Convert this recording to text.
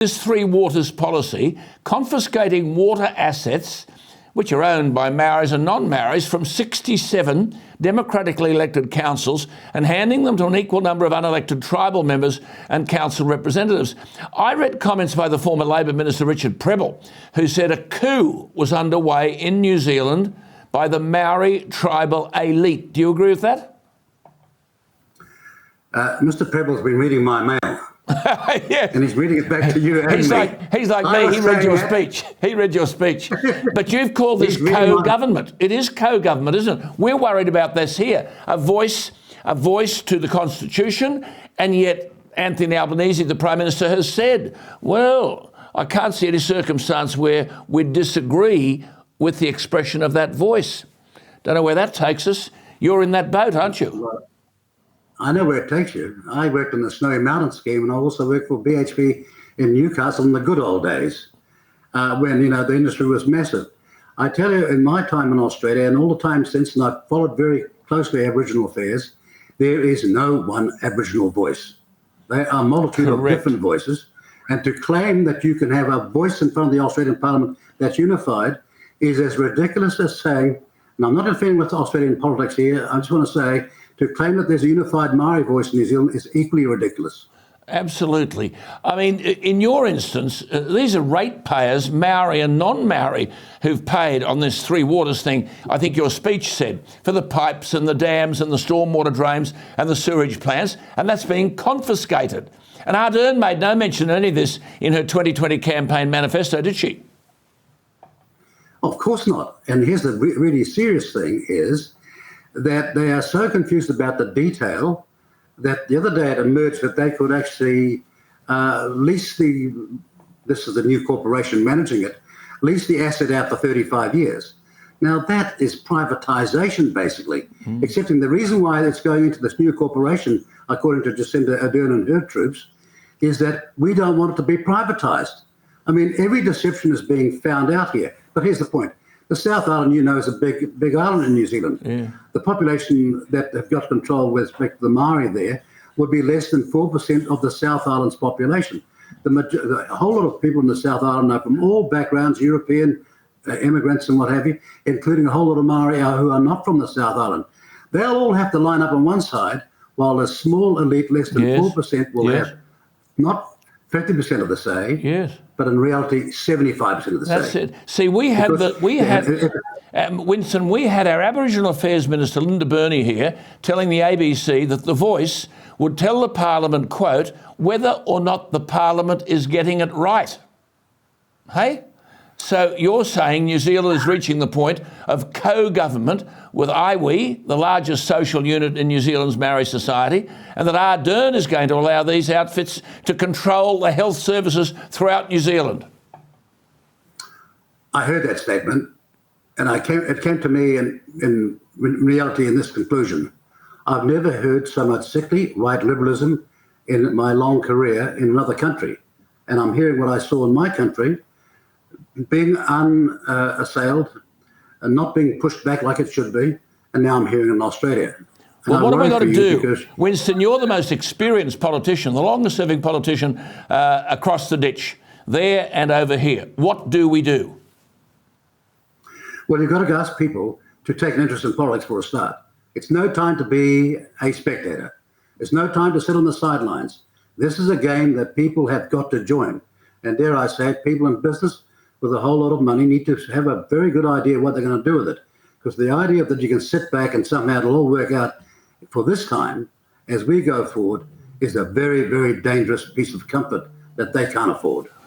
This Three Waters policy, confiscating water assets which are owned by Maoris and non-Maoris from 67 democratically elected councils and handing them to an equal number of unelected tribal members and council representatives. I read comments by the former Labor Minister Richard Prebble, who said a coup was underway in New Zealand by the Maori tribal elite. Do you agree with that? Mr. Prebble's been reading my mail. Yeah. And he's reading it back to you and he's me. He's like me. He read your speech. He read your speech. But you've called this co-government. It is co-government, isn't it? We're worried about this here. A voice to the Constitution, and yet Anthony Albanese, the Prime Minister, has said, well, I can't see any circumstance where we disagree with the expression of that voice. Don't know where that takes us. You're in that boat, aren't you? Well, I know where it takes you. I worked on the Snowy Mountain scheme, and I also worked for BHP in Newcastle in the good old days when, the industry was massive. I tell you, in my time in Australia and all the time since, and I've followed very closely Aboriginal affairs, there is no one Aboriginal voice. There are a multitude of different voices. And to claim that you can have a voice in front of the Australian Parliament that's unified is as ridiculous as saying, and I'm not interfering with Australian politics here, I just want to say, to claim that there's a unified Maori voice in New Zealand is equally ridiculous. Absolutely. I mean, in your instance, these are ratepayers, Maori and non-Maori, who've paid on this Three Waters thing, I think your speech said, for the pipes and the dams and the stormwater drains and the sewage plants, and that's being confiscated. And Ardern made no mention of any of this in her 2020 campaign manifesto, did she? Of course not. And here's the really serious thing is that they are so confused about the detail that the other day it emerged that they could actually lease this is the new corporation managing it, lease the asset out for 35 years. Now that is privatisation basically, except in the reason why it's going into this new corporation, according to Jacinda Ardern and her troops, is that we don't want it to be privatised. I mean, every deception is being found out here. But here's the point. The South Island, is a big island in New Zealand. Yeah. The population that have got control with respect to the Maori there would be less than 4% of the South Island's population. The whole lot of people in the South Island are from all backgrounds, European immigrants and what have you, including a whole lot of Maori who are not from the South Island. They'll all have to line up on one side, while a small elite, less than 4%, will have not 50% of the say, but in reality, 75% of the say. That's it. See, Winston, we had our Aboriginal Affairs Minister, Linda Burney, here telling the ABC that the Voice would tell the Parliament, quote, whether or not the Parliament is getting it right. Hey? So you're saying New Zealand is reaching the point of co-government with iwi, the largest social unit in New Zealand's Maori society, and that Ardern is going to allow these outfits to control the health services throughout New Zealand. I heard that statement, and it came to me in reality in this conclusion. I've never heard so much sickly white liberalism in my long career in another country. And I'm hearing what I saw in my country, being unassailed and not being pushed back like it should be, and now I'm hearing in Australia. Well, what have we got to do? Winston, you're the most experienced politician, the longest-serving politician across the ditch, there and over here. What do we do? Well, you've got to ask people to take an interest in politics for a start. It's no time to be a spectator. It's no time to sit on the sidelines. This is a game that people have got to join. And dare I say it, people in business with a whole lot of money need to have a very good idea what they're going to do with it. Because the idea that you can sit back and somehow it'll all work out for this time, as we go forward, is a very, very dangerous piece of comfort that they can't afford.